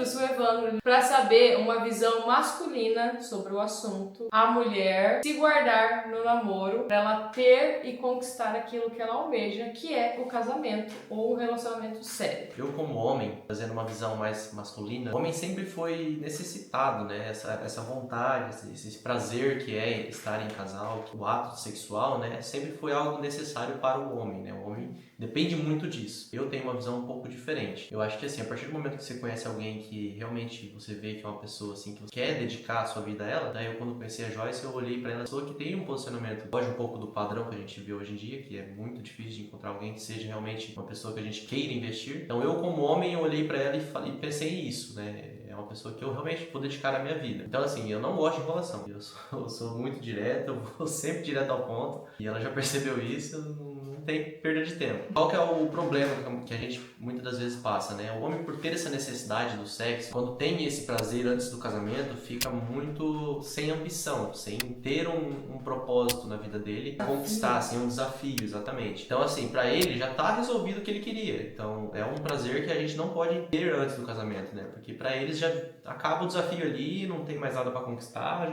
trouxe o Evandro para saber uma visão masculina sobre o assunto. A mulher se guardar no namoro para ela ter e conquistar aquilo que ela almeja, que é o casamento ou um relacionamento sério. Eu, como homem, fazendo uma visão mais masculina, o homem sempre foi necessitado, né? Essa vontade, esse prazer que é estar em casal, o ato sexual, né? Sempre foi algo necessário para o homem, né? O homem depende muito disso. Eu tenho uma visão um pouco diferente. Eu acho que assim, a partir do momento que você conhece alguém que realmente você vê que é uma pessoa assim que você quer dedicar a sua vida a ela, daí eu quando conheci a Joyce, eu olhei para ela, uma pessoa que tem um posicionamento, foge um pouco do padrão que a gente vê hoje em dia, que é muito difícil de encontrar alguém que seja realmente uma pessoa que a gente queira investir. Então eu, como homem, eu olhei para ela e pensei nisso, né? É uma pessoa que eu realmente vou dedicar a minha vida. Então assim, eu não gosto de enrolação. Eu sou muito direto, eu vou sempre direto ao ponto. E ela já percebeu isso, não tem perda de tempo. Qual que é o problema que a gente muitas das vezes passa, né? O homem, por ter essa necessidade do sexo, quando tem esse prazer antes do casamento, fica muito sem ambição, sem ter um propósito na vida dele, conquistar, assim, um desafio, exatamente. Então, assim, pra ele já tá resolvido o que ele queria. Então, é um prazer que a gente não pode ter antes do casamento, né? Porque pra eles já acaba o desafio ali, não tem mais nada pra conquistar,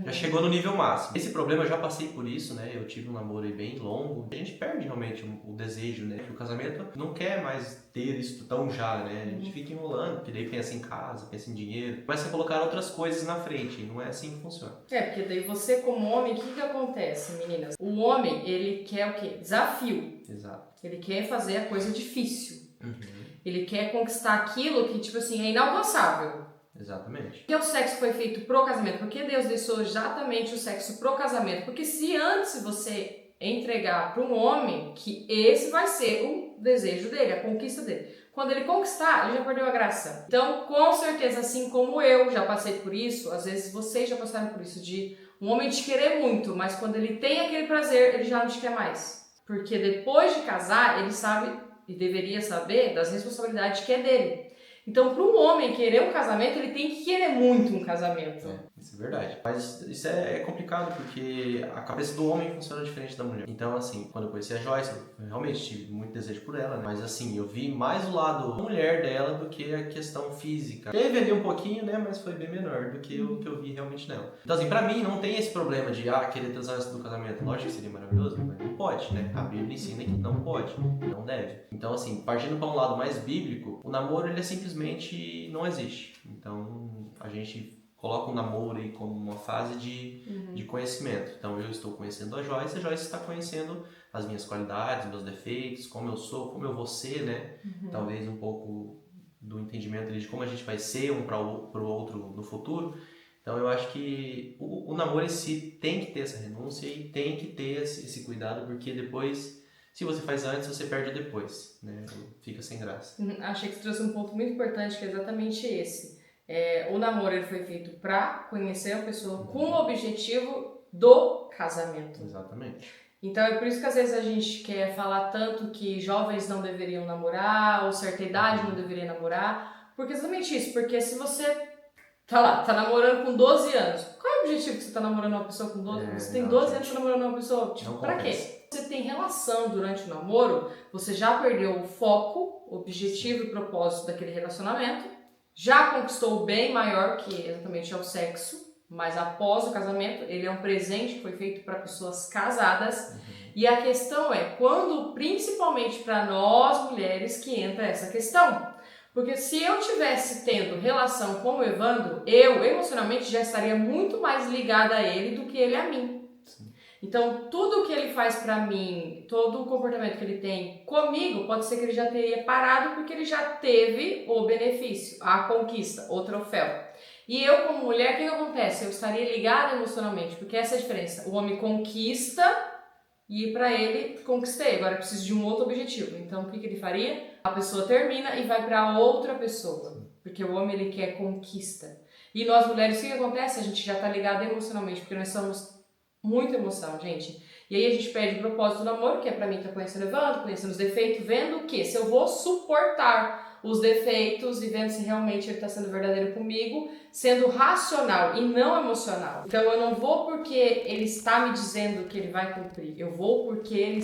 já chegou no nível máximo. Esse problema eu já passei por isso, né? Eu tive um namoro aí bem longo. A gente perde realmente o desejo, né? Que o casamento não quer mais ter isso tão já, né? A gente fica enrolando, porque daí pensa em casa, pensa em dinheiro, começa a colocar outras coisas na frente, e não é assim que funciona. Porque daí você como homem, o que acontece, meninas? O homem, ele quer o quê? Desafio. Exato. Ele quer fazer a coisa difícil. Ele quer conquistar aquilo que, tipo assim, é inalcançável. Exatamente. Porque o sexo foi feito pro casamento? Porque Deus deixou exatamente o sexo pro casamento? Porque se antes você entregar para um homem, que esse vai ser o desejo dele, a conquista dele. Quando ele conquistar, ele já perdeu a graça. Então, com certeza, assim como eu já passei por isso, às vezes vocês já passaram por isso, de um homem te querer muito, mas quando ele tem aquele prazer, ele já não te quer mais. Porque depois de casar, ele sabe e deveria saber das responsabilidades que é dele. Então, para um homem querer um casamento, ele tem que querer muito um casamento. Isso é verdade. Mas isso é complicado, porque a cabeça do homem funciona diferente da mulher. Então, assim, quando eu conheci a Joyce, eu realmente tive muito desejo por ela, né? Mas, assim, eu vi mais o lado da mulher dela do que a questão física. Teve ali um pouquinho, né? Mas foi bem menor do que o que eu vi realmente nela. Então, assim, pra mim, não tem esse problema de, querer transar antes do casamento. Lógico que seria maravilhoso, mas não pode, né? A Bíblia ensina que não pode, não deve. Então, assim, partindo para um lado mais bíblico, o namoro, ele simplesmente não existe. Então, a gente coloca o namoro aí como uma fase de conhecimento. Então, eu estou conhecendo a Joyce está conhecendo as minhas qualidades, meus defeitos, como eu sou, como eu vou ser, né? Talvez um pouco do entendimento de como a gente vai ser um para o outro no futuro. Então, eu acho que o namoro em si tem que ter essa renúncia e tem que ter esse cuidado, porque depois, se você faz antes, você perde depois, né? Fica sem graça. Achei que você trouxe um ponto muito importante, que é exatamente esse. O namoro ele foi feito para conhecer a pessoa com o objetivo do casamento. Exatamente. Então é por isso que às vezes a gente quer falar tanto que jovens não deveriam namorar, ou certa idade não deveria namorar, porque é exatamente isso, porque se você tá namorando com 12 anos, qual é o objetivo que você tá namorando uma pessoa com 12 anos? Você tem 12 anos namorando uma pessoa, tipo, pra quê? Você tem relação durante o namoro, você já perdeu o foco, objetivo e propósito daquele relacionamento, já conquistou o bem maior, que exatamente é o sexo, mas após o casamento, ele é um presente que foi feito para pessoas casadas. E a questão é, quando, principalmente para nós mulheres, que entra essa questão. Porque se eu tivesse tendo relação com o Evandro, eu emocionalmente já estaria muito mais ligada a ele do que ele a mim. Sim. Então, tudo que ele faz pra mim, todo o comportamento que ele tem comigo, pode ser que ele já teria parado porque ele já teve o benefício, a conquista, o troféu. E eu, como mulher, o que acontece? Eu estaria ligada emocionalmente, porque essa é a diferença. O homem conquista e pra ele, conquistei, agora eu preciso de um outro objetivo. Então, o que ele faria? A pessoa termina e vai pra outra pessoa, porque o homem, ele quer conquista. E nós mulheres, o que acontece? A gente já tá ligada emocionalmente, porque nós somos muita emoção, gente. E aí a gente perde o propósito do namoro, que é pra mim estar conhecendo o Evandro, conhecendo os defeitos, vendo o quê? Se eu vou suportar os defeitos e vendo se realmente ele está sendo verdadeiro comigo, sendo racional e não emocional. Então eu não vou porque ele está me dizendo que ele vai cumprir, eu vou porque ele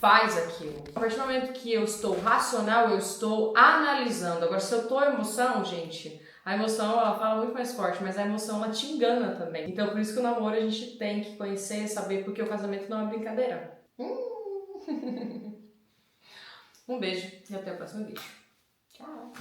faz aquilo. A partir do momento que eu estou racional, eu estou analisando. Agora, se eu tô emoção, gente, a emoção, ela fala muito mais forte, mas a emoção, ela te engana também. Então, por isso que o namoro a gente tem que conhecer e saber, porque o casamento não é brincadeira. Um beijo e até o próximo vídeo. Tchau!